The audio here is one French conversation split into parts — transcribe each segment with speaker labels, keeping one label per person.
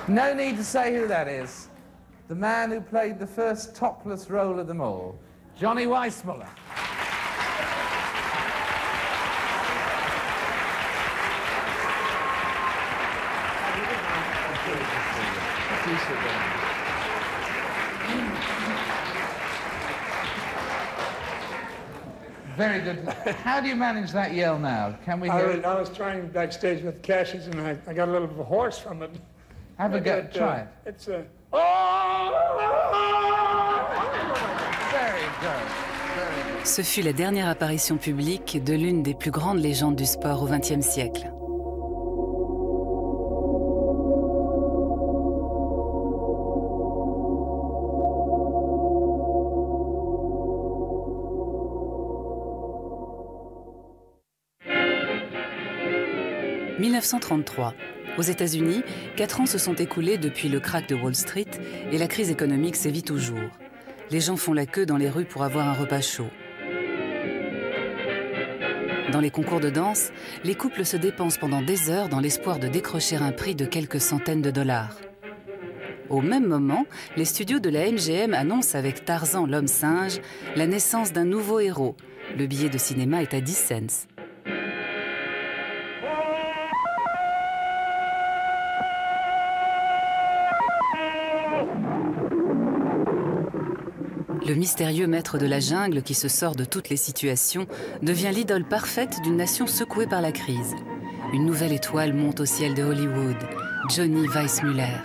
Speaker 1: No need to say who that is. The man who played the first topless role of them all, Johnny Weissmuller. Very good. How do you manage that yell now? Can we hear it?
Speaker 2: I was trying backstage with Cassius, and I got a little bit of hoarse from it.
Speaker 1: Have a go. Try it.
Speaker 2: It's a...
Speaker 1: Very good. Very good.
Speaker 3: Ce fut la dernière apparition publique de l'une des plus grandes légendes du sport au XXe siècle. « 1933. Aux États-Unis, 4 ans se sont écoulés depuis le krach de Wall Street et la crise économique sévit toujours. Les gens font la queue dans les rues pour avoir un repas chaud. Dans les concours de danse, les couples se dépensent pendant des heures dans l'espoir de décrocher un prix de quelques centaines de dollars. Au même moment, les studios de la MGM annoncent avec Tarzan l'homme singe la naissance d'un nouveau héros. Le billet de cinéma est à 10 cents. Le mystérieux maître de la jungle qui se sort de toutes les situations devient l'idole parfaite d'une nation secouée par la crise. Une nouvelle étoile monte au ciel de Hollywood, Johnny Weissmuller.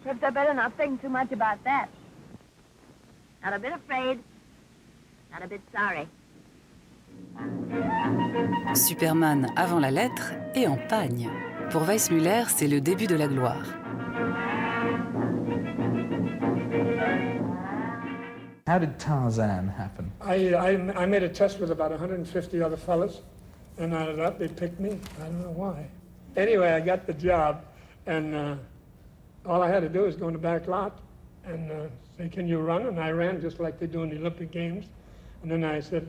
Speaker 4: Perhaps I better not think too much about that. Not a bit afraid, not a bit sorry.
Speaker 3: Superman avant la lettre et en pagne. Pour Weissmuller, c'est le début de la gloire.
Speaker 1: How did Tarzan happen?
Speaker 2: I made a test with about 150 other fellas, and out of that they picked me. I don't know why. Anyway, I got the job, and all I had to do was go in the back lot and say, "Can you run?" And I ran just like they do in the Olympic Games. And then he said,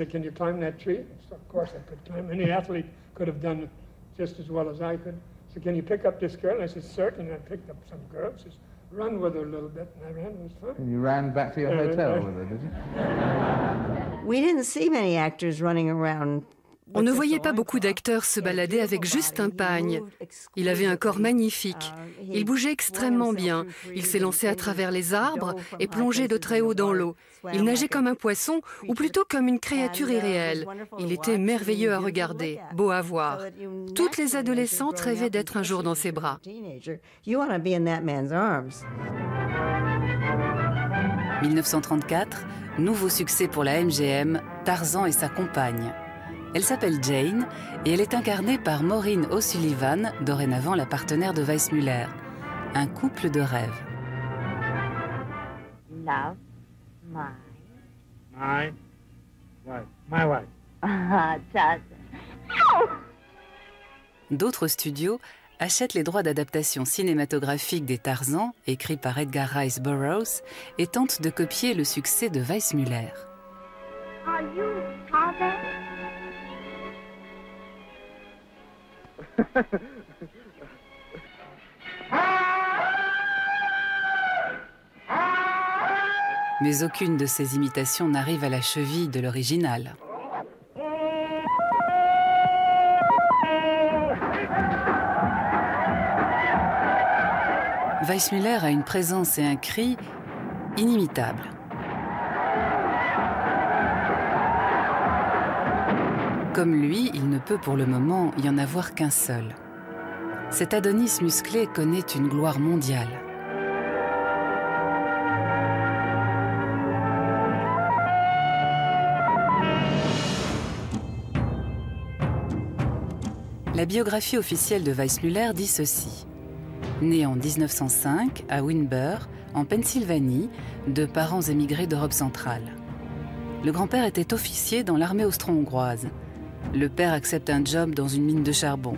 Speaker 2: "Can you climb that tree?" So of course I could climb. Any athlete could have done it just as well as I could. So can you pick up this girl? And I said, certainly. I picked up some girl. She says, run with her a little bit. And I ran, it was fun.
Speaker 1: And you ran back to your hotel with her, did you?
Speaker 5: We didn't see many actors running around.
Speaker 6: On ne voyait pas beaucoup d'acteurs se balader avec juste un pagne. Il avait un corps magnifique. Il bougeait extrêmement bien. Il s'est lancé à travers les arbres et plongeait de très haut dans l'eau. Il nageait comme un poisson, ou plutôt comme une créature irréelle. Il était merveilleux à regarder, beau à voir. Toutes les adolescentes rêvaient d'être un jour dans ses bras.
Speaker 3: 1934, nouveau succès pour la MGM, Tarzan et sa compagne. Elle s'appelle Jane et elle est incarnée par Maureen O'Sullivan, dorénavant la partenaire de Weissmuller. Un couple de rêve.
Speaker 4: Love
Speaker 2: My wife. My wife.
Speaker 4: Tarzan.
Speaker 3: D'autres studios achètent les droits d'adaptation cinématographique des Tarzans, écrits par Edgar Rice Burroughs, et tentent de copier le succès de Weissmuller.
Speaker 4: Are you Tarzan?
Speaker 3: Mais aucune de ces imitations n'arrive à la cheville de l'original. Weissmuller a une présence et un cri inimitables. Comme lui, il ne peut pour le moment y en avoir qu'un seul. Cet Adonis musclé connaît une gloire mondiale. La biographie officielle de Weissmuller dit ceci. Né en 1905 à Wynberg, en Pennsylvanie, de parents émigrés d'Europe centrale. Le grand-père était officier dans l'armée austro-hongroise. Le père accepte un job dans une mine de charbon.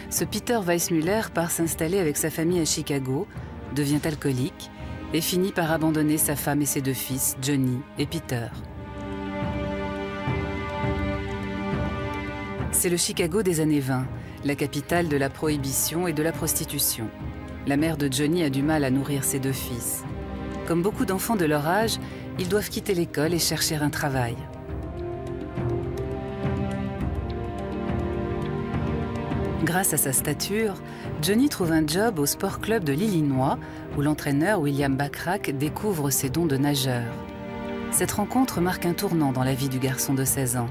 Speaker 3: Ce Peter Weissmuller part s'installer avec sa famille à Chicago, devient alcoolique et finit par abandonner sa femme et ses 2 fils, Johnny et Peter. C'est le Chicago des années 20, la capitale de la prohibition et de la prostitution. La mère de Johnny a du mal à nourrir ses 2 fils. Comme beaucoup d'enfants de leur âge, ils doivent quitter l'école et chercher un travail. Grâce à sa stature, Johnny trouve un job au sport club de l'Illinois, où l'entraîneur William Bachrach découvre ses dons de nageur. Cette rencontre marque un tournant dans la vie du garçon de 16 ans.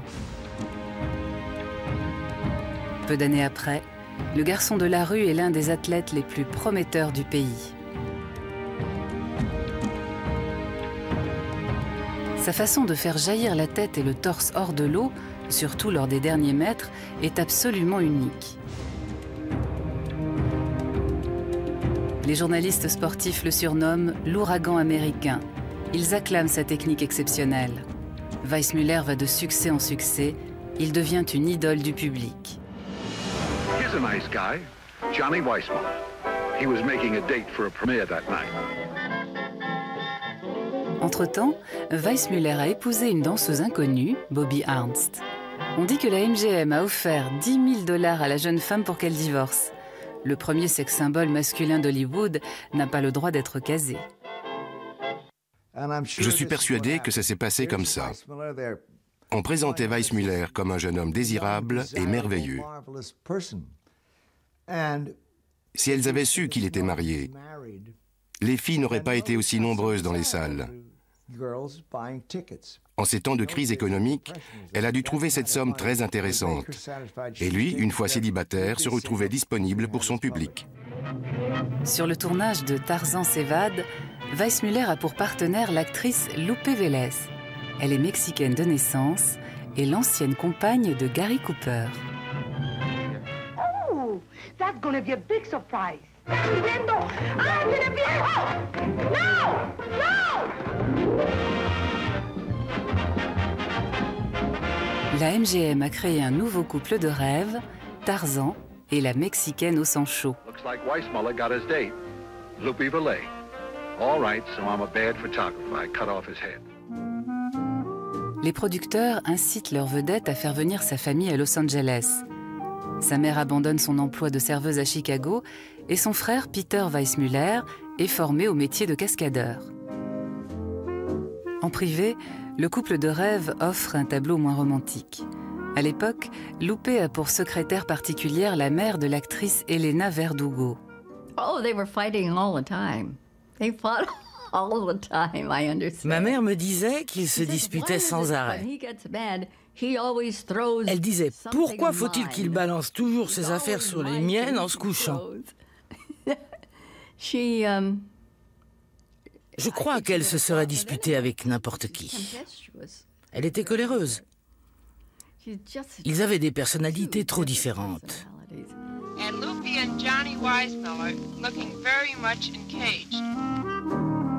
Speaker 3: Peu d'années après, le garçon de la rue est l'un des athlètes les plus prometteurs du pays. Sa façon de faire jaillir la tête et le torse hors de l'eau, surtout lors des derniers mètres, est absolument unique. Les journalistes sportifs le surnomment l'ouragan américain. Ils acclament sa technique exceptionnelle. Weissmuller va de succès en succès. Il devient une idole du public.
Speaker 7: Here's a nice guy, Johnny Weissmuller. He was making a date for a premiere that night.
Speaker 3: Entre-temps, Weissmuller a épousé une danseuse inconnue, Bobby Arnst. On dit que la MGM a offert $10 000 à la jeune femme pour qu'elle divorce. Le premier sex-symbole masculin d'Hollywood n'a pas le droit d'être casé.
Speaker 8: Je suis persuadé que ça s'est passé comme ça. On présentait Weissmuller comme un jeune homme désirable et merveilleux. Si elles avaient su qu'il était marié, les filles n'auraient pas été aussi nombreuses dans les salles. En ces temps de crise économique, elle a dû trouver cette somme très intéressante. Et lui, une fois célibataire, se retrouvait disponible pour son public.
Speaker 3: Sur le tournage de Tarzan s'évade, Weissmuller a pour partenaire l'actrice Lupe Vélez. Elle est mexicaine de naissance et l'ancienne compagne de Gary Cooper.
Speaker 4: Oh, that's gonna be a big surprise. No!
Speaker 3: La MGM a créé un nouveau couple de rêve, Tarzan et la Mexicaine au sang chaud.
Speaker 7: Looks like Weissmuller got his date. Lupe Vélez. All right, so I'm a bad photographer. I cut off his head.
Speaker 3: Les producteurs incitent leur vedette à faire venir sa famille à Los Angeles. Sa mère abandonne son emploi de serveuse à Chicago et son frère Peter Weissmuller est formé au métier de cascadeur. En privé, le couple de rêve offre un tableau moins romantique. À l'époque, Lupe a pour secrétaire particulière la mère de l'actrice Elena Verdugo.
Speaker 9: Oh, they were fighting all the time. They fought all the time, I understand.
Speaker 10: Ma mère me disait qu'ils se disputaient sans arrêt. Elle disait, pourquoi faut-il qu'il balance toujours ses affaires sur les miennes en se couchant? Je crois qu'elle se serait disputée avec n'importe qui. Elle était coléreuse. Ils avaient des personnalités trop différentes.
Speaker 11: And Lupe and Johnny Weissmuller looking very much engaged.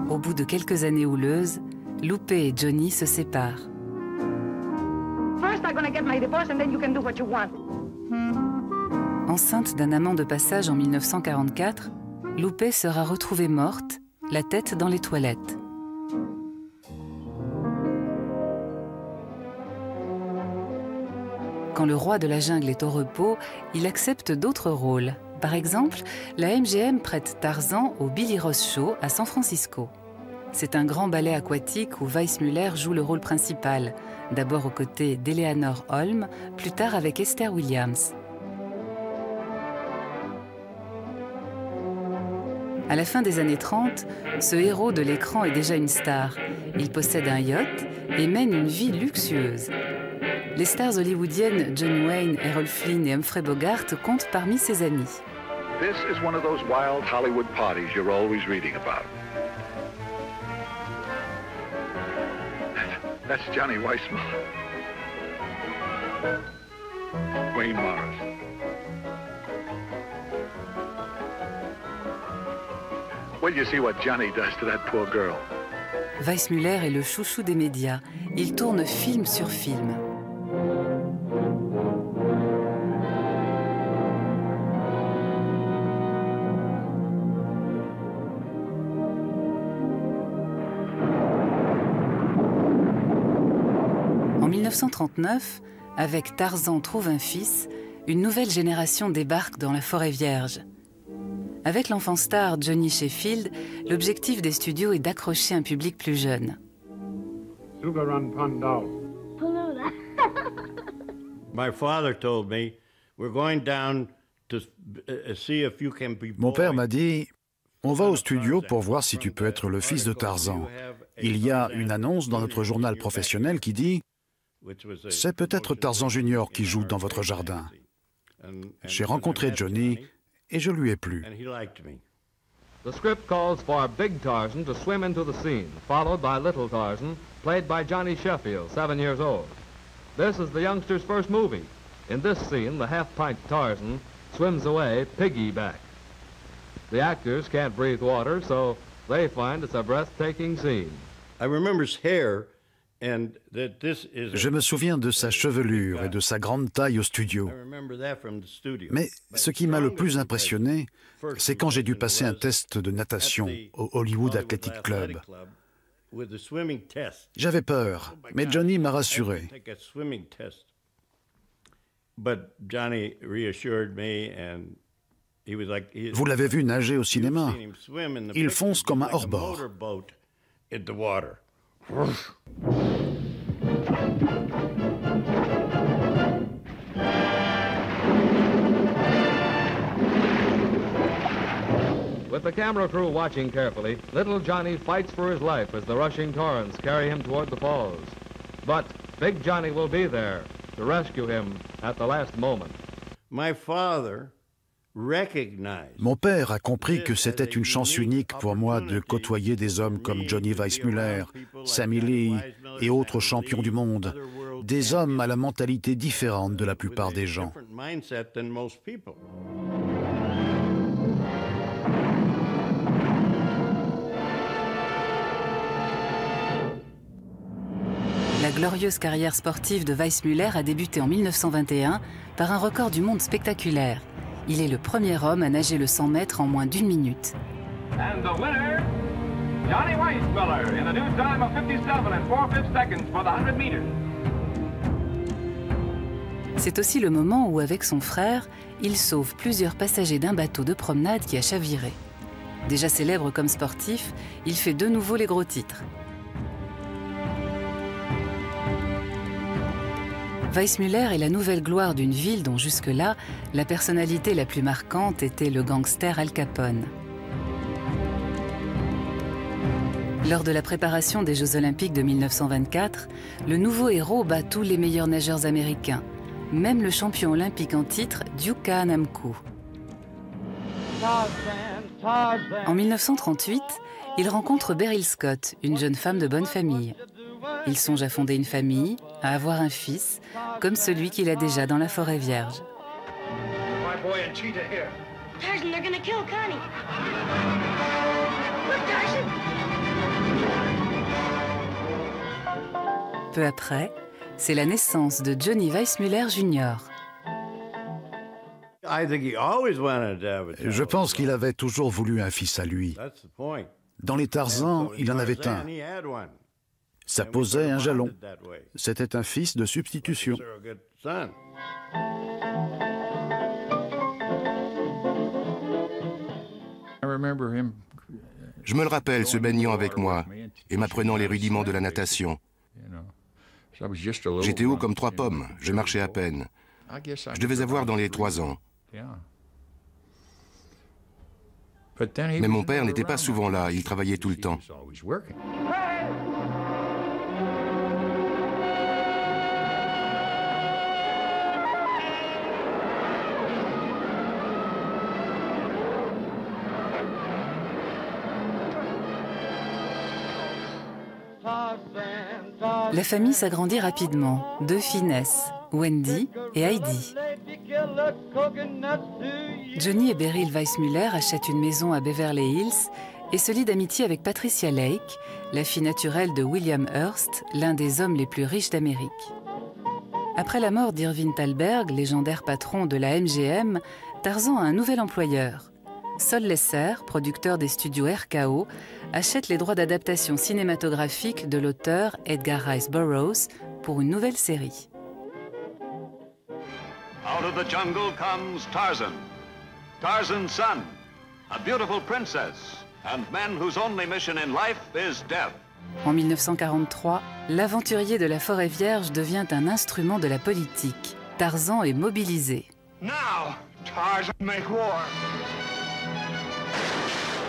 Speaker 3: Au bout de quelques années houleuses, Lupe et Johnny se séparent.
Speaker 4: First, I'm gonna get my divorce and then you can do what you want.
Speaker 3: Enceinte d'un amant de passage en 1944, Lupe sera retrouvée morte, la tête dans les toilettes. Quand le roi de la jungle est au repos, il accepte d'autres rôles. Par exemple, la MGM prête Tarzan au Billy Ross Show à San Francisco. C'est un grand ballet aquatique où Weissmuller joue le rôle principal, d'abord aux côtés d'Eleanor Holm, plus tard avec Esther Williams. À la fin des années 30, ce héros de l'écran est déjà une star. Il possède un yacht et mène une vie luxueuse. Les stars hollywoodiennes John Wayne, Errol Flynn et Humphrey Bogart comptent parmi ses amis.
Speaker 7: This is one of those wild Hollywood parties you're always reading about. That's Johnny Weissmuller. Wayne Morris. Well, you see what Johnny does to that poor girl.
Speaker 3: Weissmuller est le chouchou des médias. Il tourne film sur film. En 1939, Avec Tarzan trouve un fils, une nouvelle génération débarque dans la forêt vierge. Avec l'enfant star Johnny Sheffield, l'objectif des studios est d'accrocher un public plus jeune.
Speaker 12: Mon père m'a dit, on va au studio pour voir si tu peux être le fils de Tarzan. Il y a une annonce dans notre journal professionnel qui dit, c'est peut-être Tarzan Junior qui joue dans votre jardin. J'ai rencontré Johnny et je lui ai plu.
Speaker 13: The script calls for Big Tarzan to swim into the scene, followed by Little Tarzan, played by Johnny Sheffield, 7 years old. This is the youngster's first movie. In this scene, the half-pint Tarzan swims away piggyback. The actors can't breathe water, so they find it's a breathtaking scene.
Speaker 12: I remember his hair. Je me souviens de sa chevelure et de sa grande taille au studio. Mais ce qui m'a le plus impressionné, c'est quand j'ai dû passer un test de natation au Hollywood Athletic Club. J'avais peur, mais Johnny m'a rassuré. Vous l'avez vu nager au cinéma. Il fonce comme un hors-bord.
Speaker 13: With the camera crew watching carefully, little Johnny fights for his life as the rushing torrents carry him toward the falls. But Big Johnny will be there to rescue him at the last moment.
Speaker 12: Mon père a compris que c'était une chance unique pour moi de côtoyer des hommes comme Johnny Weissmuller, Sammy Lee et autres champions du monde, des hommes à la mentalité différente de la plupart des gens.
Speaker 3: La glorieuse carrière sportive de Weissmuller a débuté en 1921 par un record du monde spectaculaire. Il est le premier homme à nager le 100 mètres en moins d'1 minute.
Speaker 14: And the winner, Johnny Weissmuller, in a new time of 57 4/5 seconds for the 100 meters.
Speaker 3: C'est aussi le moment où, avec son frère, il sauve plusieurs passagers d'un bateau de promenade qui a chaviré. Déjà célèbre comme sportif, il fait de nouveau les gros titres. Weissmuller est la nouvelle gloire d'une ville dont jusque-là, la personnalité la plus marquante était le gangster Al Capone. Lors de la préparation des Jeux Olympiques de 1924, le nouveau héros bat tous les meilleurs nageurs américains, même le champion olympique en titre, Duke Kahanamoku. En 1938, il rencontre Beryl Scott, une jeune femme de bonne famille. Il songe à fonder une famille, à avoir un fils, comme celui qu'il a déjà dans la forêt vierge. Peu après, c'est la naissance de Johnny Weissmuller Jr.
Speaker 12: Je pense qu'il avait toujours voulu un fils à lui. Dans les Tarzans, il en avait un. Ça posait un jalon. C'était un fils de substitution.
Speaker 8: Je me le rappelle, se baignant avec moi et m'apprenant les rudiments de la natation. J'étais haut comme 3 pommes, je marchais à peine. Je devais avoir dans les 3 ans. Mais mon père n'était pas souvent là, il travaillait tout le temps.
Speaker 3: La famille s'agrandit rapidement. 2 filles naissent, Wendy et Heidi. Johnny et Beryl Weissmuller achètent une maison à Beverly Hills et se lient d'amitié avec Patricia Lake, la fille naturelle de William Hearst, l'un des hommes les plus riches d'Amérique. Après la mort d'Irving Thalberg, légendaire patron de la MGM, Tarzan a un nouvel employeur. Sol Lesser, producteur des studios RKO, achète les droits d'adaptation cinématographique de l'auteur Edgar Rice Burroughs pour une nouvelle série.
Speaker 7: Out of the jungle comes Tarzan, Tarzan's son, a beautiful princess, and men whose only mission in life is death.
Speaker 3: En 1943, l'aventurier de la forêt vierge devient un instrument de la politique. Tarzan est mobilisé.
Speaker 2: Now, Tarzan make war.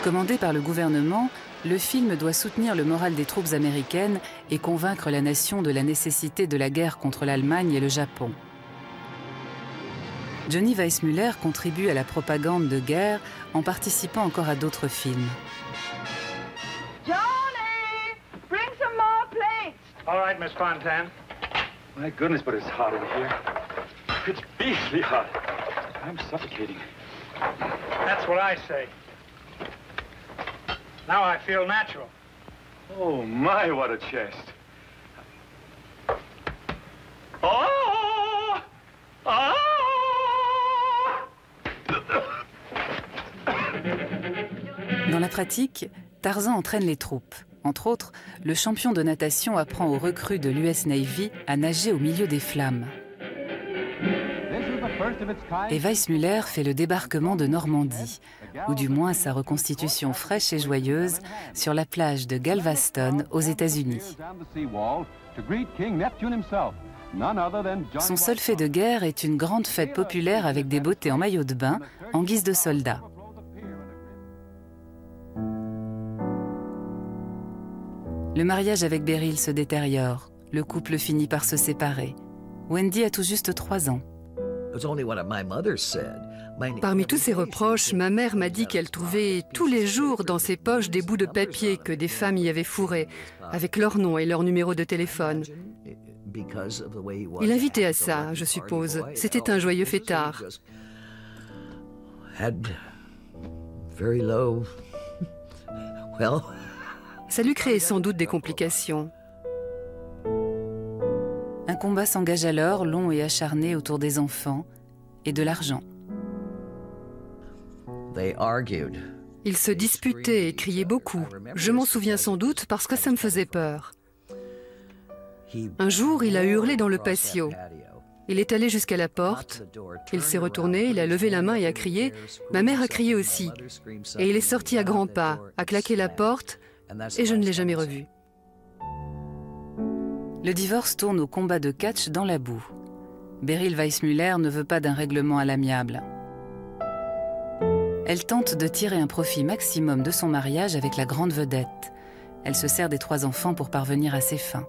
Speaker 3: Commandé par le gouvernement, le film doit soutenir le moral des troupes américaines et convaincre la nation de la nécessité de la guerre contre l'Allemagne et le Japon. Johnny Weissmuller contribue à la propagande de guerre en participant encore à d'autres films.
Speaker 4: Johnny, bring some more plates.
Speaker 14: All right, Miss Fontaine. My goodness, but it's hot in here. It's beastly hot. I'm suffocating.
Speaker 2: That's what I say. Now I feel natural.
Speaker 14: Oh, my, what a chest. Oh! Oh!
Speaker 3: Dans la pratique, Tarzan entraîne les troupes. Entre autres, le champion de natation apprend aux recrues de l'US Navy à nager au milieu des flammes. Et Weissmuller fait le débarquement de Normandie, ou du moins sa reconstitution fraîche et joyeuse, sur la plage de Galveston, aux États-Unis. Son seul fait de guerre est une grande fête populaire avec des beautés en maillot de bain, en guise de soldats. Le mariage avec Beryl se détériore. Le couple finit par se séparer. Wendy a tout juste 3 ans.
Speaker 6: Parmi tous ces reproches, ma mère m'a dit qu'elle trouvait tous les jours dans ses poches des bouts de papier que des femmes y avaient fourrés, avec leur nom et leur numéro de téléphone. Il invitait à ça, je suppose. C'était un joyeux fêtard. Ça lui créait sans doute des complications.
Speaker 3: Un combat s'engage alors, long et acharné, autour des enfants et de l'argent.
Speaker 6: Ils se disputaient et criaient beaucoup. Je m'en souviens sans doute parce que ça me faisait peur. Un jour, il a hurlé dans le patio. Il est allé jusqu'à la porte, il s'est retourné, il a levé la main et a crié. Ma mère a crié aussi. Et il est sorti à grands pas, a claqué la porte, et je ne l'ai jamais revu.
Speaker 3: Le divorce tourne au combat de catch dans la boue. Beryl Weissmuller ne veut pas d'un règlement à l'amiable. Elle tente de tirer un profit maximum de son mariage avec la grande vedette. Elle se sert des 3 enfants pour parvenir à ses fins.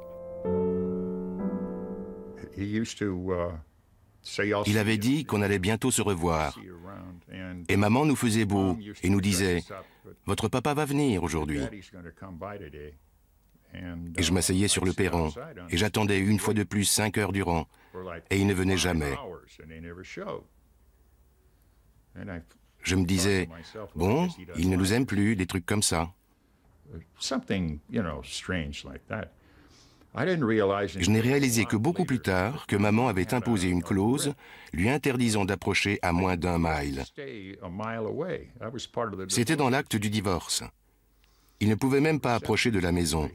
Speaker 8: Il avait dit qu'on allait bientôt se revoir. Et maman nous faisait beau et nous disait « Votre papa va venir aujourd'hui ». Et je m'asseyais sur le perron et j'attendais une fois de plus 5 heures durant. Et il ne venait jamais. Je me disais « Bon, il ne nous aime plus », des trucs comme ça. Je n'ai réalisé que beaucoup plus tard que maman avait imposé une clause lui interdisant d'approcher à moins d'1 mile. C'était dans l'acte du divorce. Il ne pouvait même pas approcher de la maison.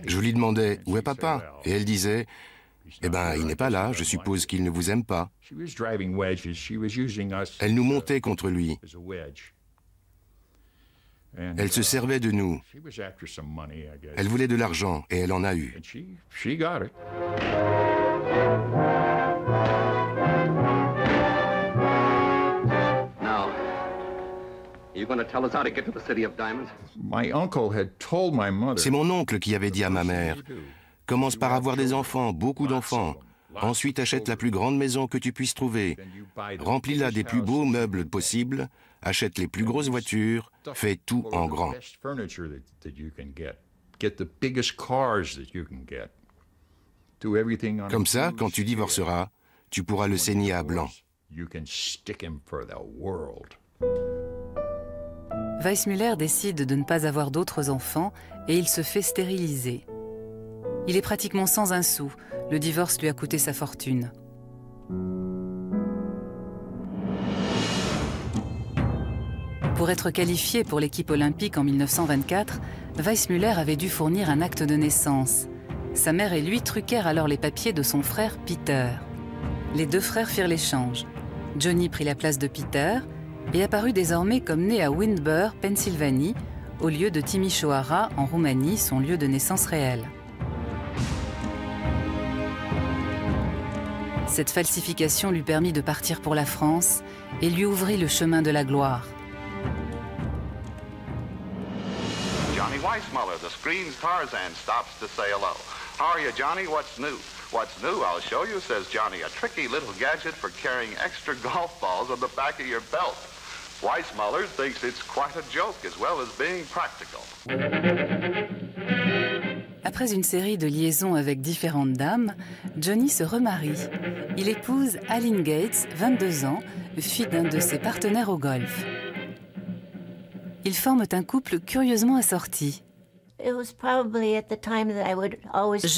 Speaker 8: Je lui demandais « Où est papa ?» Et elle disait « Eh bien, il n'est pas là, je suppose qu'il ne vous aime pas. » Elle nous montait contre lui. Elle se servait de nous. Elle voulait de l'argent et elle en a eu. C'est mon oncle qui avait dit à ma mère « Commence par avoir des enfants, beaucoup d'enfants. Ensuite achète la plus grande maison que tu puisses trouver. Remplis-la des plus beaux meubles possibles. Achète les plus grosses voitures. Fais tout en grand. » Comme ça, quand tu divorceras, tu pourras le saigner à blanc.
Speaker 3: Weissmuller décide de ne pas avoir d'autres enfants et il se fait stériliser. Il est pratiquement sans un sou. Le divorce lui a coûté sa fortune. Pour être qualifié pour l'équipe olympique en 1924, Weissmuller avait dû fournir un acte de naissance. Sa mère et lui truquèrent alors les papiers de son frère Peter. Les deux frères firent l'échange. Johnny prit la place de Peter et apparut désormais comme né à Windber, Pennsylvanie, au lieu de Timișoara, en Roumanie, son lieu de naissance réel. Cette falsification lui permit de partir pour la France et lui ouvrit le chemin de la gloire.
Speaker 7: Johnny Weissmuller, the screen's Tarzan, stops to say hello. How are you, Johnny? What's new? What's new? I'll show you, says Johnny. A tricky little gadget for carrying extra golf balls on the back of your belt. Weissmuller thinks it's quite a joke as well as being practical.
Speaker 3: Après une série de liaisons avec différentes dames, Johnny se remarie. Il épouse Aline Gates, 22 ans, fille d'un de ses partenaires au golf. Ils forment un couple curieusement assorti.
Speaker 15: Je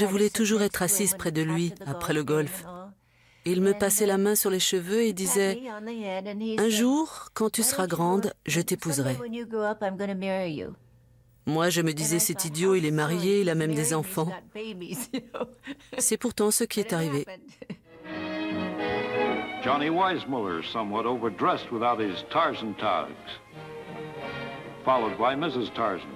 Speaker 15: voulais toujours être assise près de lui après le golf. Il me passait la main sur les cheveux et disait « Un jour, quand tu seras grande, je t'épouserai. » Moi, je me disais « C'est idiot, il est marié, il a même des enfants. » C'est pourtant ce qui est arrivé.
Speaker 7: Johnny Weissmuller, somewhat overdressed without his Tarzan togs, followed by Mrs. Tarzan.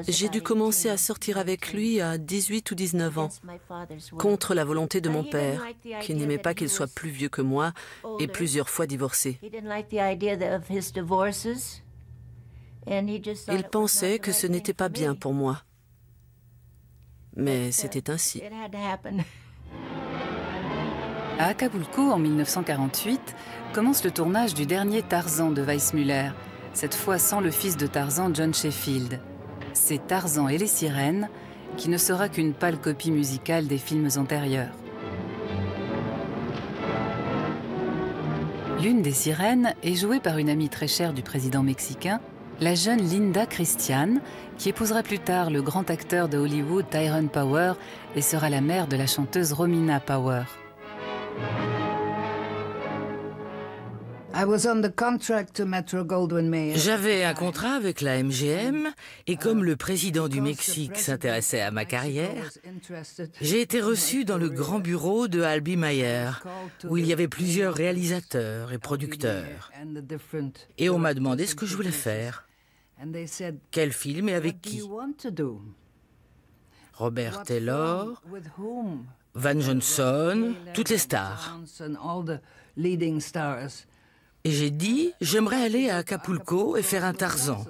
Speaker 15: J'ai dû commencer à sortir avec lui à 18 ou 19 ans, contre la volonté de mon père, qui n'aimait pas qu'il soit plus vieux que moi et plusieurs fois divorcé. Il pensait que ce n'était pas bien pour moi. Mais c'était ainsi.
Speaker 3: À Acapulco, en 1948, commence le tournage du dernier Tarzan de Weissmuller, cette fois sans le fils de Tarzan, John Sheffield. C'est Tarzan et les sirènes, qui ne sera qu'une pâle copie musicale des films antérieurs. L'une des sirènes est jouée par une amie très chère du président mexicain, la jeune Linda Christian, qui épousera plus tard le grand acteur de Hollywood Tyrone Power et sera la mère de la chanteuse Romina Power.
Speaker 10: J'avais un contrat avec la MGM et comme le président du Mexique s'intéressait à ma carrière, j'ai été reçu dans le grand bureau de Albie Mayer, où il y avait plusieurs réalisateurs et producteurs. Et on m'a demandé ce que je voulais faire. Quel film et avec qui? Robert Taylor, Van Johnson, toutes les stars. Et j'ai dit, j'aimerais aller à Acapulco et faire un Tarzan.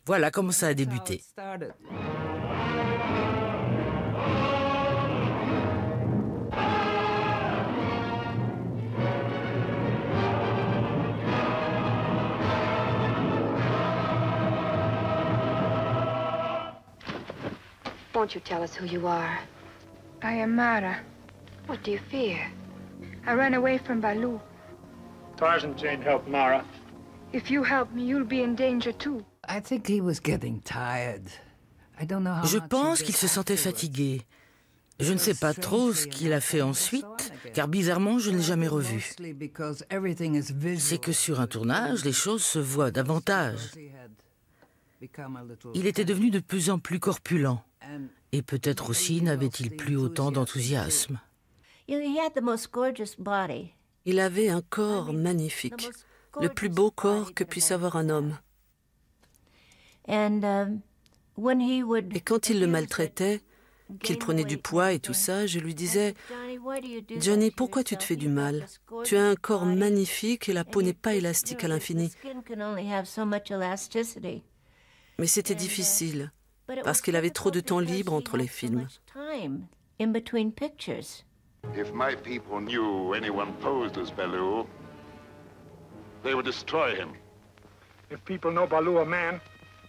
Speaker 10: Voilà comment ça a débuté.
Speaker 16: Won't you tell us who you are? I am Mara. What do you fear? I ran away from Baloo.
Speaker 2: Tarzan can't help Mara.
Speaker 16: If you help me, you'll be in danger too.
Speaker 10: Je pense qu'il se sentait fatigué. Je ne sais pas trop ce qu'il a fait ensuite, car bizarrement, je ne l'ai jamais revu. C'est que sur un tournage, les choses se voient davantage. Il était devenu de plus en plus corpulent. Et peut-être aussi n'avait-il plus autant d'enthousiasme.
Speaker 15: Il avait un corps magnifique, le plus beau corps que puisse avoir un homme. Et quand il le maltraitait, qu'il prenait du poids et tout ça, je lui disais « Johnny, pourquoi tu te fais du mal? Tu as un corps magnifique et la peau n'est pas élastique à l'infini. » Mais c'était difficile, parce qu'il avait trop de temps libre entre les films.
Speaker 7: If my people knew anyone posed as Baloo, they would destroy him.
Speaker 2: If people know Baloo a man,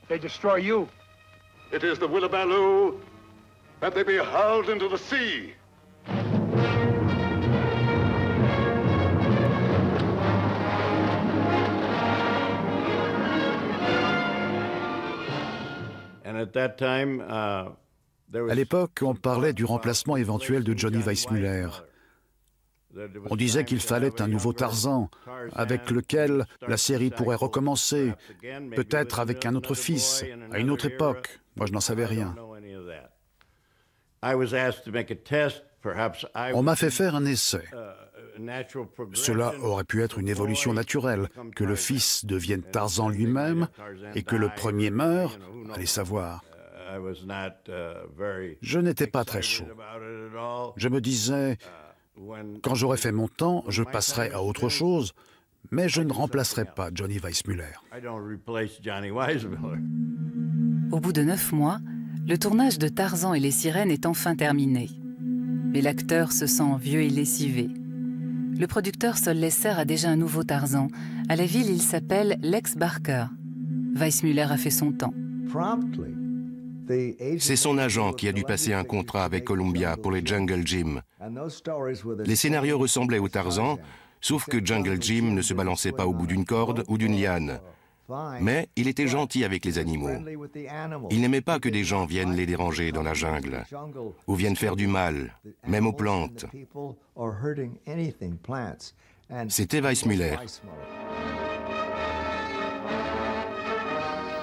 Speaker 2: they destroy you.
Speaker 7: It is the will of Baloo that they be hurled into the sea.
Speaker 12: À l'époque, on parlait du remplacement éventuel de Johnny Weissmuller. On disait qu'il fallait un nouveau Tarzan, avec lequel la série pourrait recommencer, peut-être avec un autre fils, à une autre époque. Moi, je n'en savais rien. On m'a fait faire un essai. Cela aurait pu être une évolution naturelle, que le fils devienne Tarzan lui-même et que le premier meure, allez savoir. Je n'étais pas très chaud. Je me disais, quand j'aurai fait mon temps, je passerai à autre chose, mais je ne remplacerai pas Johnny Weissmuller.
Speaker 3: Au bout de 9 mois, le tournage de Tarzan et les sirènes est enfin terminé. Mais l'acteur se sent vieux et lessivé. Le producteur Sol Lesser a déjà un nouveau Tarzan. À la ville, il s'appelle Lex Barker. Weissmuller a fait son temps.
Speaker 8: C'est son agent qui a dû passer un contrat avec Columbia pour les Jungle Jim. Les scénarios ressemblaient au Tarzan, sauf que Jungle Jim ne se balançait pas au bout d'une corde ou d'une liane. Mais il était gentil avec les animaux. Il n'aimait pas que des gens viennent les déranger dans la jungle, ou viennent faire du mal, même aux plantes. C'était Weissmuller.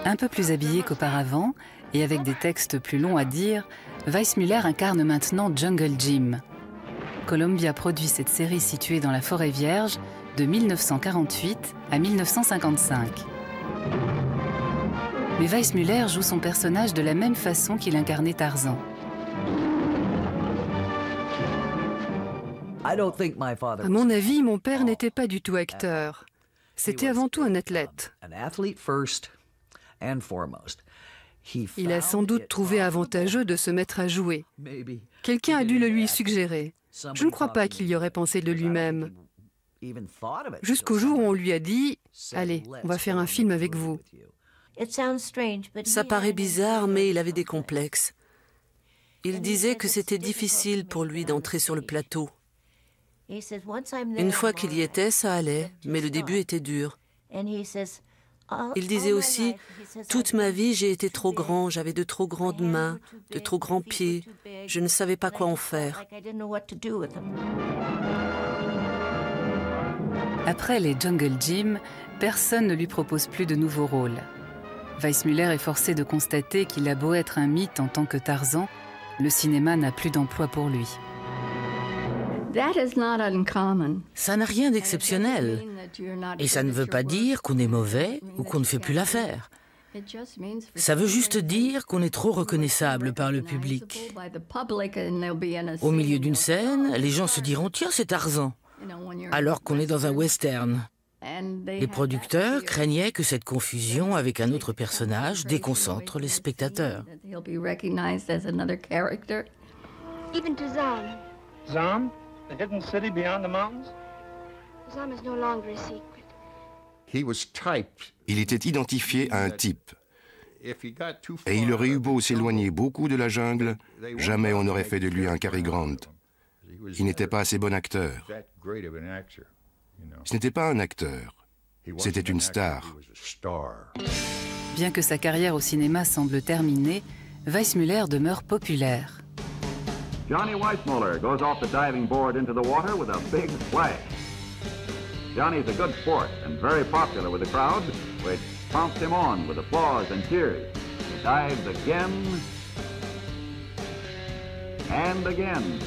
Speaker 3: Un peu plus habillé qu'auparavant, et avec des textes plus longs à dire, Weissmuller incarne maintenant Jungle Jim. Columbia produit cette série située dans la Forêt Vierge de 1948 à 1955. Mais Weissmuller joue son personnage de la même façon qu'il incarnait Tarzan.
Speaker 6: À mon avis, mon père n'était pas du tout acteur. C'était avant tout un athlète. Il a sans doute trouvé avantageux de se mettre à jouer. Quelqu'un a dû le lui suggérer. Je ne crois pas qu'il y aurait pensé de lui-même. Jusqu'au jour où on lui a dit « Allez, on va faire un film avec vous ».
Speaker 15: Ça paraît bizarre, mais il avait des complexes. Il disait que c'était difficile pour lui d'entrer sur le plateau. Une fois qu'il y était, ça allait, mais le début était dur. Il disait aussi, toute ma vie, j'ai été trop grand, j'avais de trop grandes mains, de trop grands pieds, je ne savais pas quoi en faire.
Speaker 3: Après les Jungle Jim, personne ne lui propose plus de nouveaux rôles. Weissmuller est forcé de constater qu'il a beau être un mythe en tant que Tarzan, le cinéma n'a plus d'emploi pour lui.
Speaker 10: Ça n'a rien d'exceptionnel. Et ça ne veut pas dire qu'on est mauvais ou qu'on ne fait plus l'affaire. Ça veut juste dire qu'on est trop reconnaissable par le public. Au milieu d'une scène, les gens se diront « Tiens, c'est Tarzan », alors qu'on est dans un western. Les producteurs craignaient que cette confusion avec un autre personnage déconcentre les spectateurs.
Speaker 16: Even to Zam.
Speaker 2: Zam? The hidden city beyond the mountains?
Speaker 16: Zam is no longer a secret.
Speaker 8: Il était identifié à un type. Et il aurait eu beau s'éloigner beaucoup de la jungle, jamais on n'aurait fait de lui un Cary Grant. Il n'était pas assez bon acteur. Ce n'était pas un acteur, c'était une star.
Speaker 3: Bien que sa carrière au cinéma semble terminée, Weissmuller demeure populaire.
Speaker 17: Johnny Weissmuller goes off the diving board into the water with a big splash. Johnny's a good sport and very popular with the crowd, which prompts him on with applause and cheers. He dives again and again,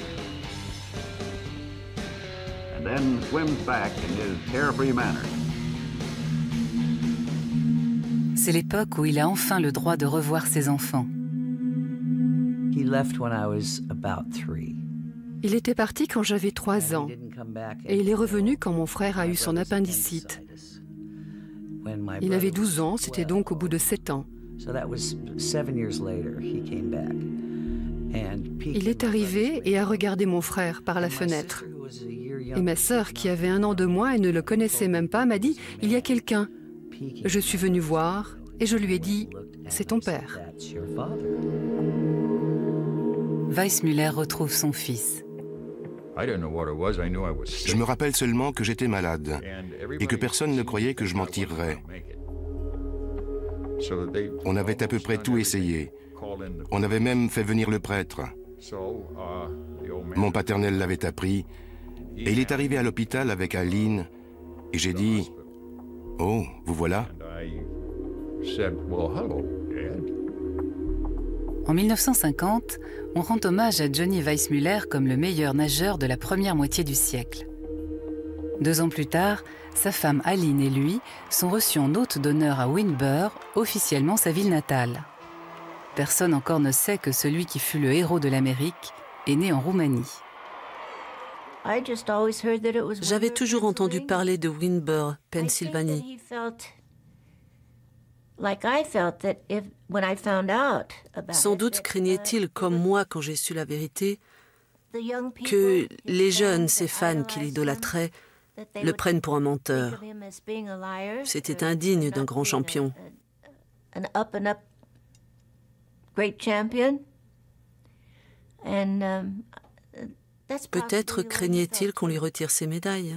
Speaker 17: and then swims back in his carefree manner.
Speaker 3: C'est l'époque où il a enfin le droit de revoir ses enfants.
Speaker 6: Il était parti quand j'avais 3 ans et il est revenu quand mon frère a eu son appendicite. Il avait 12 ans, c'était donc au bout de 7 ans. Il est arrivé et a regardé mon frère par la fenêtre. Et ma sœur, qui avait 1 an de moins et ne le connaissait même pas, m'a dit « Il y a quelqu'un ». Je suis venu voir et je lui ai dit « C'est ton père ».
Speaker 3: Weissmuller retrouve son fils.
Speaker 8: Je me rappelle seulement que j'étais malade et que personne ne croyait que je m'en tirerais. On avait à peu près tout essayé. On avait même fait venir le prêtre. Mon paternel l'avait appris Et il est arrivé à l'hôpital avec Aline et j'ai dit « Oh, vous voilà ?»
Speaker 3: En 1950, on rend hommage à Johnny Weissmuller comme le meilleur nageur de la première moitié du siècle. 2 ans plus tard, sa femme Aline et lui sont reçus en hôte d'honneur à Windber, officiellement sa ville natale. Personne encore ne sait que celui qui fut le héros de l'Amérique est né en Roumanie.
Speaker 15: J'avais toujours entendu parler de Windber, Pennsylvanie. Sans doute craignait-il, comme moi quand j'ai su la vérité, que les jeunes, ces fans qui l'idolâtraient, le prennent pour un menteur. C'était indigne d'un grand champion. Peut-être craignait-il qu'on lui retire ses médailles.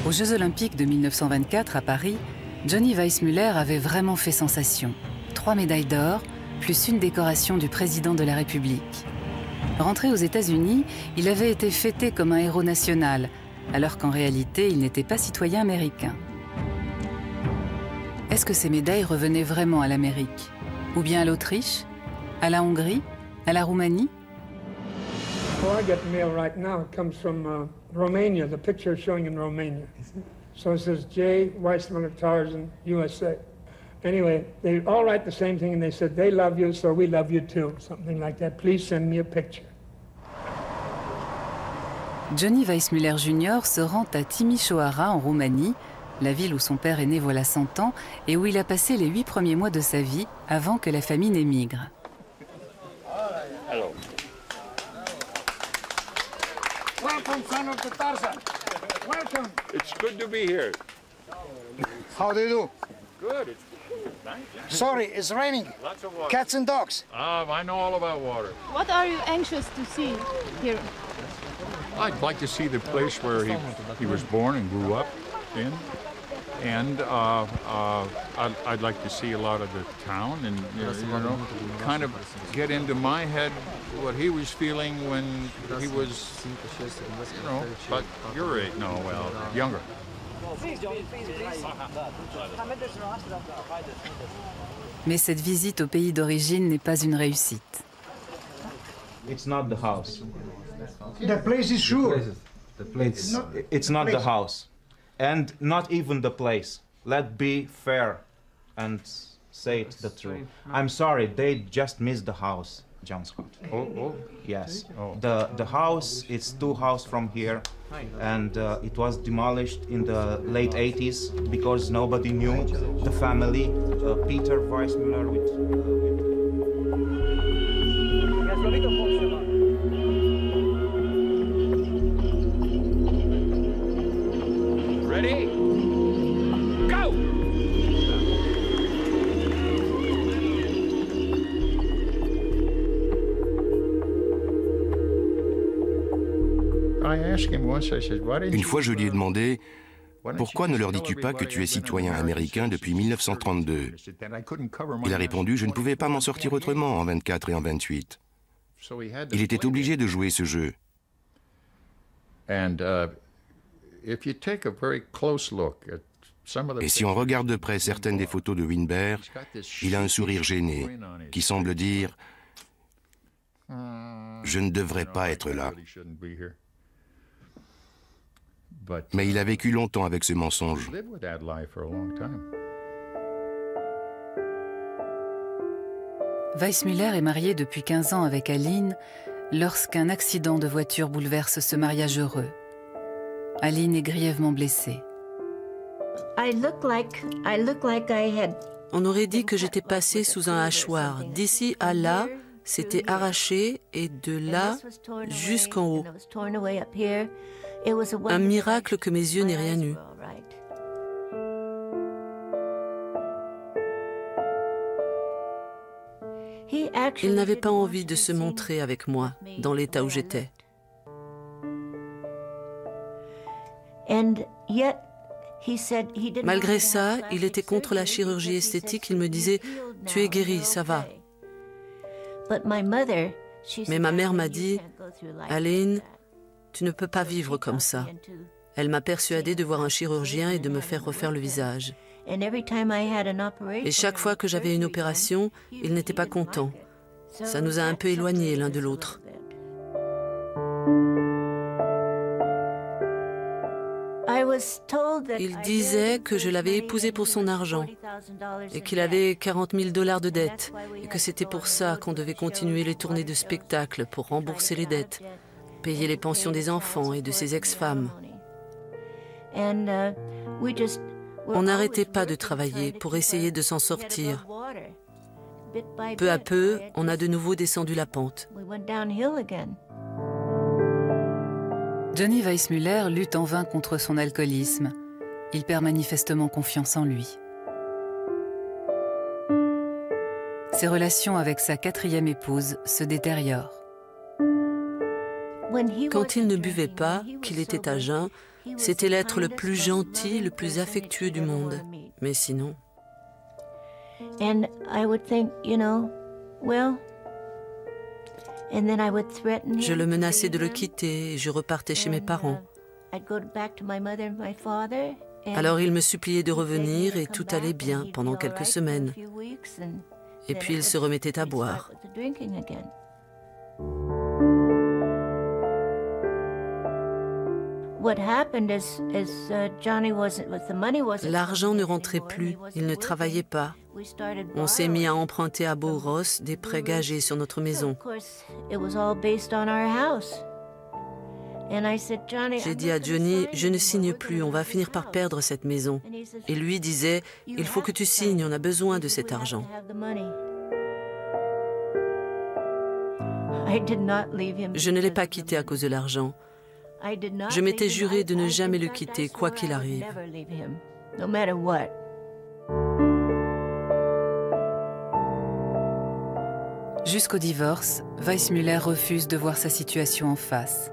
Speaker 3: Aux Jeux Olympiques de 1924 à Paris, Johnny Weissmuller avait vraiment fait sensation. 3 médailles d'or, plus une décoration du président de la République. Rentré aux États-Unis, il avait été fêté comme un héros national, alors qu'en réalité, il n'était pas citoyen américain. Est-ce que ces médailles revenaient vraiment à l'Amérique? Ou bien à l'Autriche? À la Hongrie? À la Roumanie?
Speaker 2: Well, I get mail right now. It comes from Romania. The picture is showing in Romania. So it says J. Weissmuller Tarzan, USA. Anyway, they all write the same thing, and they said, they love you, so we love you too. Something like that. Please send me a picture.
Speaker 3: Johnny Weissmuller Jr. se rend à Timișoara, en Roumanie, la ville où son père est né voilà 100 ans et où il a passé les 8 premiers mois de sa vie avant que la famille n'émigre.
Speaker 18: Hello.
Speaker 19: Welcome, son of the Tarzan. Welcome.
Speaker 18: It's good to be here.
Speaker 19: How do you do?
Speaker 18: Good.
Speaker 19: Sorry, it's raining.
Speaker 18: Lots of water.
Speaker 19: Cats and dogs.
Speaker 18: I know all about water.
Speaker 20: What are you anxious to see here?
Speaker 18: I'd like to see the place where he was born and grew up in. And I'd like to see a lot of the town and, you know, kind of get into my head what he was feeling when he was, you know, but your age, no, well, younger.
Speaker 3: Mais cette visite au pays d'origine n'est pas une réussite.
Speaker 21: It's not the house.
Speaker 19: The place is sure.
Speaker 21: It's not the house. And not even the place. Let's be fair and say it the truth. I'm sorry, they just missed the house, John Scott.
Speaker 18: Oh.
Speaker 21: Yes.
Speaker 18: Oh.
Speaker 21: The house, it's 2 houses from here, and it was demolished in the late 80s because nobody knew the family. Peter Weissmuller
Speaker 18: Ready? Go!
Speaker 8: Une fois, je lui ai demandé « Pourquoi ne leur dis-tu pas que tu es citoyen américain depuis 1932 ?» Il a répondu « Je ne pouvais pas m'en sortir autrement en 24 et en 28. » Il était obligé de jouer ce jeu. Et si on regarde de près certaines des photos de Windber, il a un sourire gêné qui semble dire « Je ne devrais pas être là ». Mais il a vécu longtemps avec ce mensonge.
Speaker 3: Weissmuller est marié depuis 15 ans avec Aline lorsqu'un accident de voiture bouleverse ce mariage heureux. Aline est grièvement blessée.
Speaker 15: On aurait dit que j'étais passée sous un hachoir. D'ici à là, c'était arraché et de là jusqu'en haut. Un miracle que mes yeux n'aient rien eu. Il n'avait pas envie de se montrer avec moi dans l'état où j'étais. Malgré ça, il était contre la chirurgie esthétique. Il me disait « Tu es guéri, ça va ». Mais ma mère m'a dit « Aline, tu ne peux pas vivre comme ça ». Elle m'a persuadée de voir un chirurgien et de me faire refaire le visage. Et chaque fois que j'avais une opération, il n'était pas content. Ça nous a un peu éloignés l'un de l'autre. Il disait que je l'avais épousé pour son argent et qu'il avait 40 000 $ de dettes et que c'était pour ça qu'on devait continuer les tournées de spectacles pour rembourser les dettes, payer les pensions des enfants et de ses ex-femmes. On n'arrêtait pas de travailler pour essayer de s'en sortir. Peu à peu, on a de nouveau descendu la pente.
Speaker 3: Johnny Weissmuller lutte en vain contre son alcoolisme. Il perd manifestement confiance en lui. Ses relations avec sa 4e épouse se détériorent.
Speaker 15: Quand il ne buvait pas, qu'il était à jeun, c'était l'être le plus gentil, le plus affectueux du monde. Mais sinon... Je le menaçais de le quitter et je repartais chez mes parents. Alors il me suppliait de revenir et tout allait bien pendant quelques semaines. Et puis il se remettait à boire. L'argent ne rentrait plus, il ne travaillait pas. On s'est mis à emprunter à Beau Ross des prêts gagés sur notre maison. J'ai dit à Johnny, je ne signe plus, on va finir par perdre cette maison. Et lui disait, il faut que tu signes, on a besoin de cet argent. Je ne l'ai pas quitté à cause de l'argent. Je m'étais juré de ne jamais le quitter, quoi qu'il arrive.
Speaker 3: Jusqu'au divorce, Weissmuller refuse de voir sa situation en face.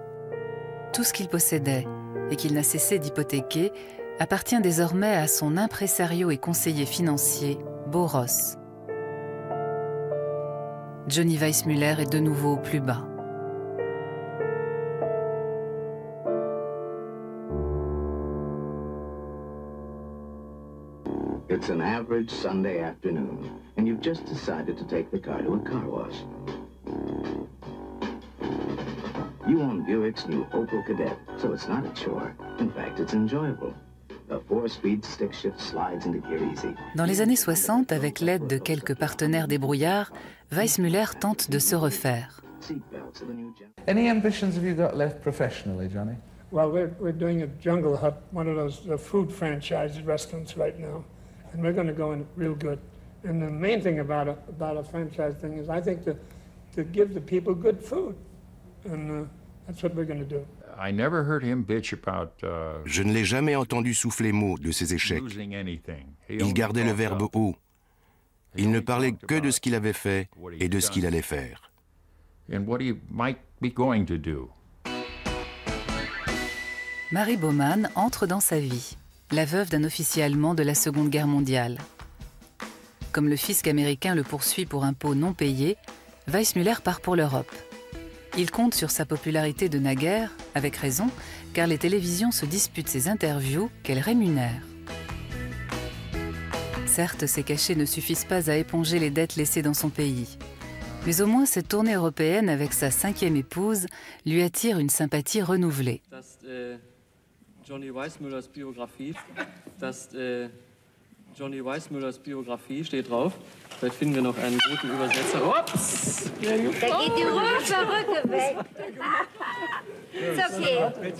Speaker 3: Tout ce qu'il possédait et qu'il n'a cessé d'hypothéquer appartient désormais à son impresario et conseiller financier, Beau Ross. Johnny Weissmuller est de nouveau au plus bas.
Speaker 1: It's an average Sunday afternoon, and you've just decided to take the car to a car wash. You own Buick's new Opel Kadett, so it's not a chore. In fact, it's enjoyable. The 4-speed stick shift slides into gear easy.
Speaker 3: Dans les années 60, avec l'aide de quelques partenaires débrouillards, Weissmuller tente de se refaire.
Speaker 22: Any ambitions have you got left professionally, Johnny?
Speaker 2: Well, we're doing a Jungle Hut, one of those food franchise restaurants right now. And we're going to go in real good. And the main thing about a franchise thing is I think to give the people good food. And that's what we're going to do.
Speaker 18: I never heard him bitch about,
Speaker 8: Je ne l'ai jamais entendu souffler mot de ses échecs. Il gardait le verbe haut. Il ne parlait que de ce qu'il avait fait et de ce qu'il allait faire.
Speaker 18: And what he might be going to do.
Speaker 3: Marie Baumann entre dans sa vie, la veuve d'un officier allemand de la Seconde Guerre mondiale. Comme le fisc américain le poursuit pour impôts non payés, Weissmuller part pour l'Europe. Il compte sur sa popularité de naguère, avec raison, car les télévisions se disputent ses interviews qu'elles rémunèrent. Certes, ces cachets ne suffisent pas à éponger les dettes laissées dans son pays. Mais au moins, cette tournée européenne avec sa 5e épouse lui attire une sympathie renouvelée.
Speaker 13: Johnny Weissmullers Biografie steht drauf. Vielleicht finden wir noch einen guten Übersetzer. Ups!
Speaker 4: Da geht die Röhre weg. Ist okay.
Speaker 13: Das ist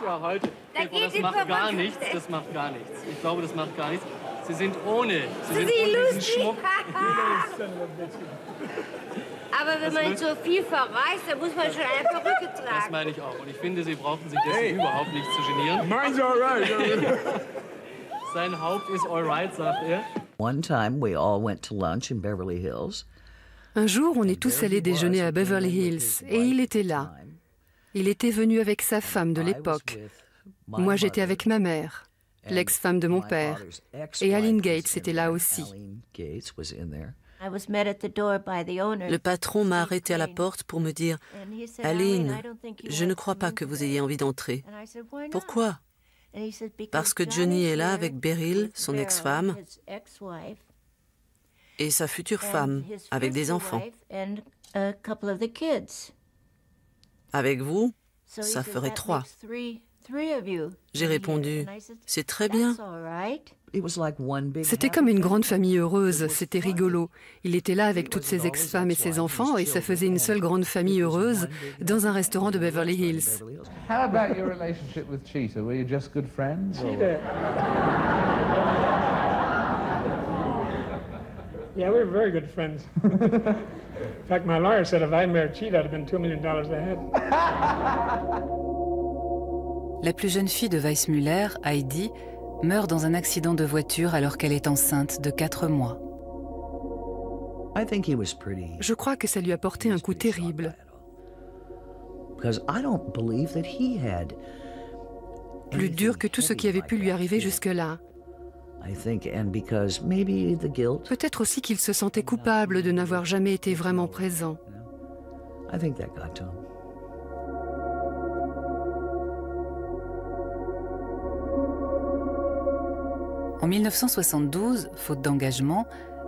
Speaker 13: ja heute. Das macht gar nichts. Das macht gar nichts. Ich glaube, das macht gar nichts. Sie sind ohne. Sie sind ohne diesen Schmuck.
Speaker 4: Aber wenn man so viel verreist, dann muss man schon eine Perücke tragen.
Speaker 13: Das meine ich auch. Und ich finde, Sie brauchen sich dessen überhaupt nicht zu genieren.
Speaker 19: Mine's all right.
Speaker 13: Sein Haupt ist all right, sagt er.
Speaker 23: One time we all went to lunch in Beverly Hills.
Speaker 6: Un jour, on est tous allés déjeuner à Beverly Hills et il était là. Il était venu avec sa femme de l'époque. Moi, j'étais avec ma mère, l'ex-femme de mon père, et Aline Gates était là aussi.
Speaker 15: Le patron m'a arrêté à la porte pour me dire « Aline, je ne crois pas que vous ayez envie d'entrer. » Pourquoi? Parce que Johnny est là avec Beryl, son ex-femme, et sa future femme, avec des enfants. Avec vous, ça ferait 3. J'ai répondu « C'est très bien. »
Speaker 6: C'était comme une grande famille heureuse, c'était rigolo. Il était là avec toutes ses ex-femmes et ses enfants et ça faisait une seule grande famille heureuse dans un restaurant de Beverly Hills.
Speaker 22: How about your relationship with Cheetah? Were you just good friends?
Speaker 2: Cheetah. Yeah, we were very good friends. In fact, my lawyer said if I married Cheetah, I'd have been $2 million ahead.
Speaker 3: La plus jeune fille de Weissmuller, Heidi, meurt dans un accident de voiture alors qu'elle est enceinte de 4 mois.
Speaker 6: Je crois que ça lui a porté un coup terrible. Plus dur que tout ce qui avait pu lui arriver jusque-là. Peut-être aussi qu'il se sentait coupable de n'avoir jamais été vraiment présent.
Speaker 3: En 1972, faute d'engagement,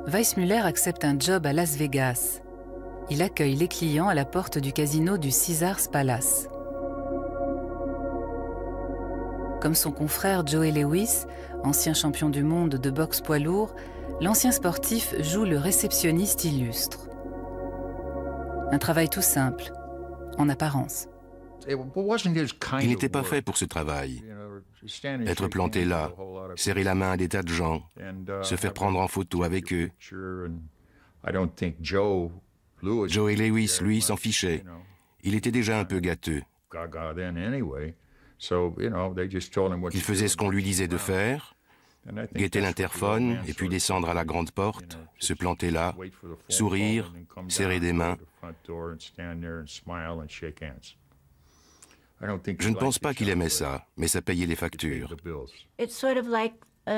Speaker 3: Weissmuller accepte un job à Las Vegas. Il accueille les clients à la porte du casino du Caesars Palace. Comme son confrère Joey Lewis, ancien champion du monde de boxe poids lourd, l'ancien sportif joue le réceptionniste illustre. Un travail tout simple, en apparence.
Speaker 8: Il n'était pas fait pour ce travail. Être planté là, serrer la main à des tas de gens, se faire prendre en photo avec eux. Joey Lewis, lui, s'en fichait. Il était déjà un peu gâteux. Il faisait ce qu'on lui disait de faire, guetter l'interphone et puis descendre à la grande porte, se planter là, sourire, serrer des mains. Je ne pense pas qu'il aimait ça, mais ça payait les factures.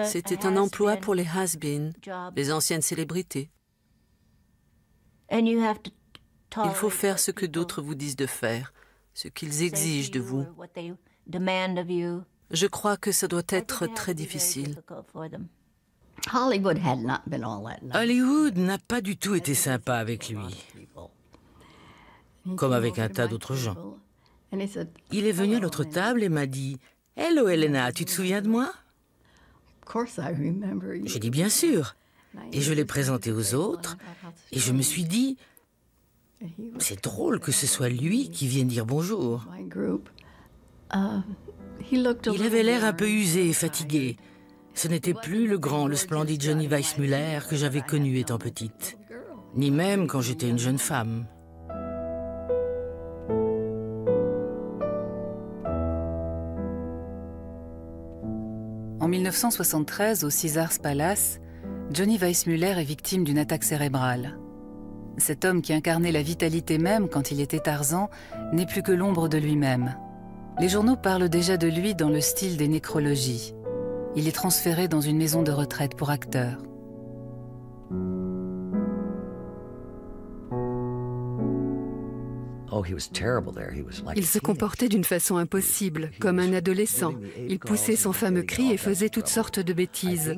Speaker 15: C'était un emploi pour les has-been, les anciennes célébrités. Il faut faire ce que d'autres vous disent de faire, ce qu'ils exigent de vous. Je crois que ça doit être très difficile.
Speaker 10: Hollywood n'a pas du tout été sympa avec lui, comme avec un tas d'autres gens. Il est venu à notre table et m'a dit « Hello Helena, tu te souviens de moi ?» J'ai dit « Bien sûr !» Et je l'ai présenté aux autres et je me suis dit « C'est drôle que ce soit lui qui vienne dire bonjour. » Il avait l'air un peu usé et fatigué. Ce n'était plus le grand, le splendide Johnny Weissmuller que j'avais connu étant petite, ni même quand j'étais une jeune femme.
Speaker 3: En 1973, au Caesars Palace, Johnny Weissmuller est victime d'une attaque cérébrale. Cet homme qui incarnait la vitalité même quand il était Tarzan n'est plus que l'ombre de lui-même. Les journaux parlent déjà de lui dans le style des nécrologies. Il est transféré dans une maison de retraite pour acteurs.
Speaker 6: Il se comportait d'une façon impossible, comme un adolescent. Il poussait son fameux cri et faisait toutes sortes de bêtises.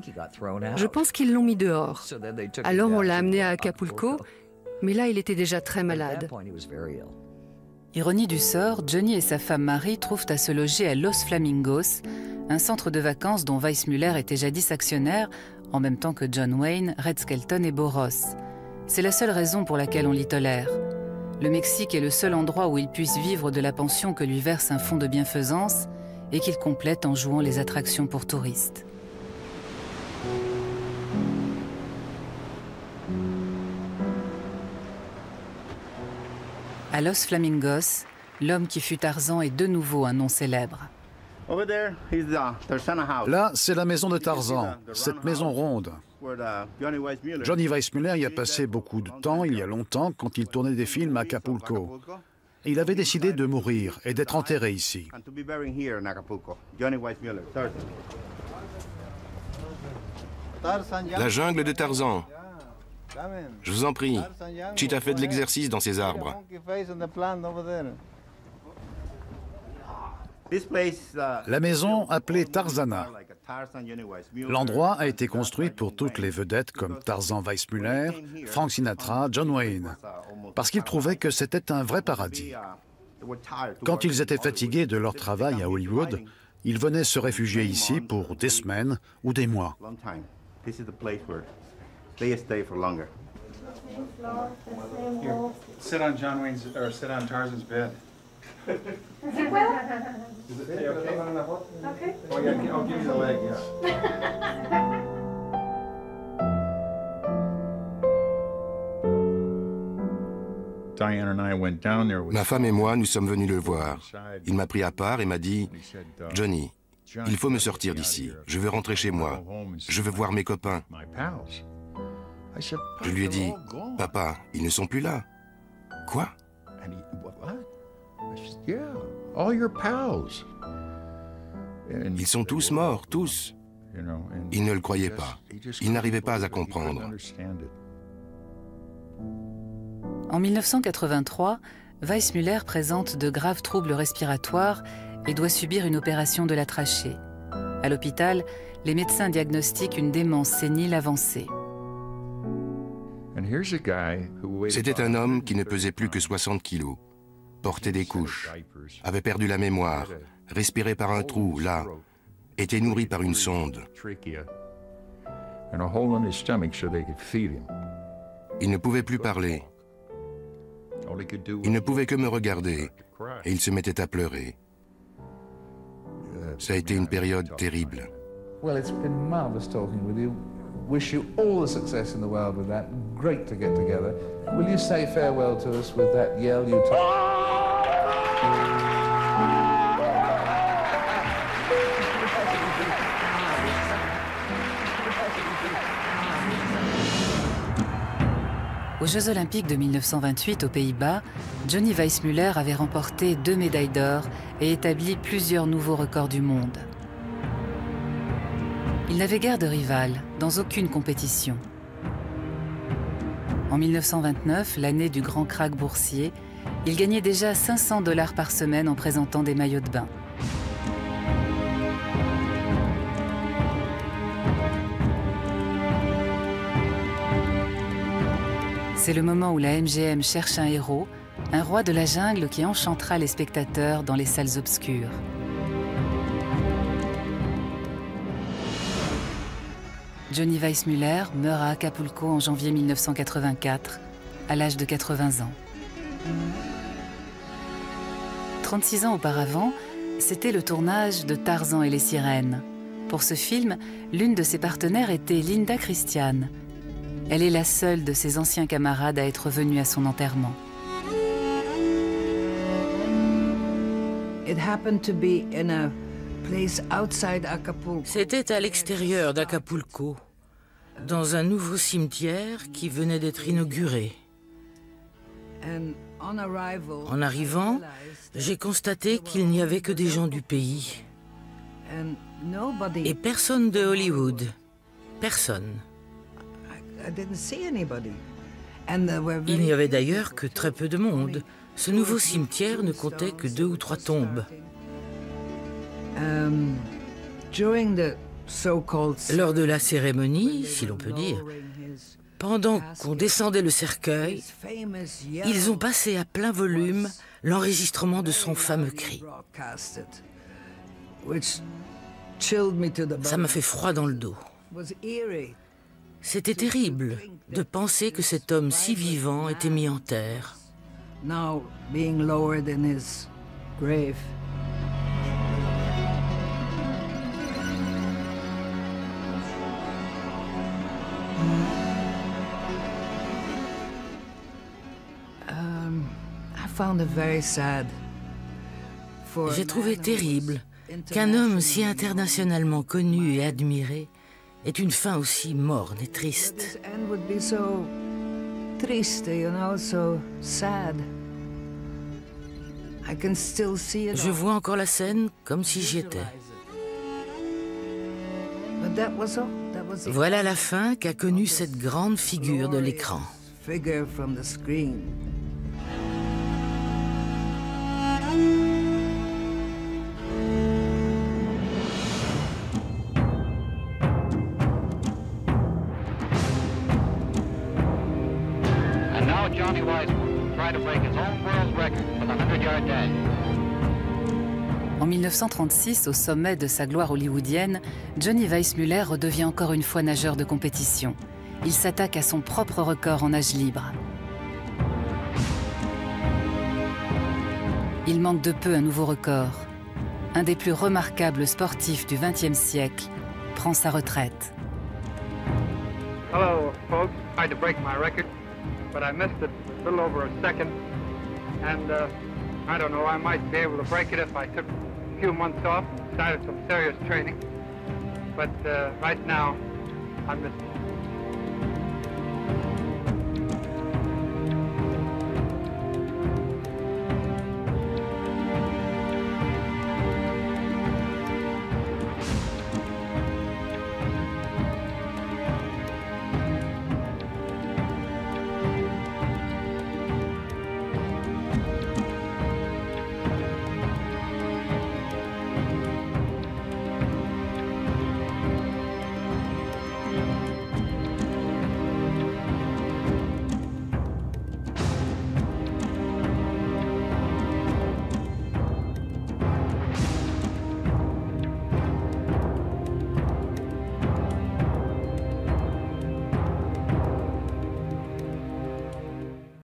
Speaker 6: Je pense qu'ils l'ont mis dehors. Alors on l'a amené à Acapulco, mais là il était déjà très malade.
Speaker 3: Ironie du sort, Johnny et sa femme Marie trouvent à se loger à Los Flamingos, un centre de vacances dont Weissmuller était jadis actionnaire, en même temps que John Wayne, Red Skelton et Bo Ross. C'est la seule raison pour laquelle on l'y tolère. Le Mexique est le seul endroit où il puisse vivre de la pension que lui verse un fonds de bienfaisance et qu'il complète en jouant les attractions pour touristes. À Los Flamingos, l'homme qui fut Tarzan est de nouveau un nom célèbre.
Speaker 12: Là, c'est la maison de Tarzan, cette maison ronde. Johnny Weissmuller y a passé beaucoup de temps, il y a longtemps, quand il tournait des films à Acapulco. il avait décidé de mourir et d'être enterré ici.
Speaker 8: La jungle de Tarzan. Je vous en prie, Cheetah fait de l'exercice dans ces arbres.
Speaker 12: La maison appelée Tarzana. L'endroit a été construit pour toutes les vedettes comme Tarzan Weissmuller, Frank Sinatra, John Wayne, parce qu'ils trouvaient que c'était un vrai paradis. Quand ils étaient fatigués de leur travail à Hollywood, ils venaient se réfugier ici pour des semaines ou des mois.
Speaker 14: Sit on John Wayne's, or sit on Tarzan's bed.
Speaker 5: ¿Sí puedo?
Speaker 14: Is it okay?
Speaker 5: Okay.
Speaker 14: Oh, yeah, I'll give you the leg, yeah.
Speaker 8: Ma femme et moi, nous sommes venus le voir. Il m'a pris à part et m'a dit « Johnny, il faut me sortir d'ici. Je veux rentrer chez moi. Je veux voir mes copains. » Je lui ai dit « Papa, ils ne sont plus là. »« Quoi ?» Ils sont tous morts, tous. Il ne le croyait pas. Il n'arrivait pas à comprendre.
Speaker 3: En 1983, Weissmuller présente de graves troubles respiratoires et doit subir une opération de la trachée. À l'hôpital, les médecins diagnostiquent une démence sénile avancée.
Speaker 8: C'était un homme qui ne pesait plus que 60 kilos, portait des couches, avait perdu la mémoire, respirait par un trou, là, était nourri par une sonde. Il ne pouvait plus parler. Il ne pouvait que me regarder et il se mettait à pleurer. Ça a été une période terrible.
Speaker 22: Well, it's been marvelous talking with you. Wish you all the success in the world with that. Great to get together. Will you say farewell to us with that yell you told?
Speaker 3: Aux Jeux Olympiques de 1928 aux Pays-Bas, Johnny Weissmuller avait remporté 2 médailles d'or et établi plusieurs nouveaux records du monde. Il n'avait guère de rival dans aucune compétition. En 1929, l'année du grand krach boursier, il gagnait déjà $500 par semaine en présentant des maillots de bain. C'est le moment où la MGM cherche un héros, un roi de la jungle qui enchantera les spectateurs dans les salles obscures. Johnny Weissmuller meurt à Acapulco en janvier 1984, à l'âge de 80 ans. 36 ans auparavant, c'était le tournage de Tarzan et les sirènes. Pour ce film, l'une de ses partenaires était Linda Christian. Elle est la seule de ses anciens camarades à être venue à son enterrement.
Speaker 10: C'était à l'extérieur d'Acapulco, dans un nouveau cimetière qui venait d'être inauguré. En arrivant, j'ai constaté qu'il n'y avait que des gens du pays. Et personne de Hollywood. Personne. Il n'y avait d'ailleurs que très peu de monde. Ce nouveau cimetière ne comptait que 2 ou 3 tombes. Lors de la cérémonie, si l'on peut dire, pendant qu'on descendait le cercueil, ils ont passé à plein volume l'enregistrement de son fameux cri. Ça m'a fait froid dans le dos. C'était terrible de penser que cet homme si vivant était mis en terre. J'ai trouvé terrible qu'un homme si internationalement connu et admiré ait une fin aussi morne et triste. Je vois encore la scène comme si j'y étais. Voilà la fin qu'a connue cette grande figure de l'écran.
Speaker 13: And now Johnny Weissmuller will try to break his own world record for the 100-yard dash.
Speaker 3: En 1936, au sommet de sa gloire hollywoodienne, Johnny Weissmuller redevient encore une fois nageur de compétition. Il s'attaque à son propre record en nage libre. Il manque de peu un nouveau record. Un des plus remarquables sportifs du XXe siècle prend sa retraite.
Speaker 2: Hello, folks. I tried to break my record, but I missed it a little over a second. And I don't know, I might be able to break it if I took a few months off and started some serious training. But right now, I'm just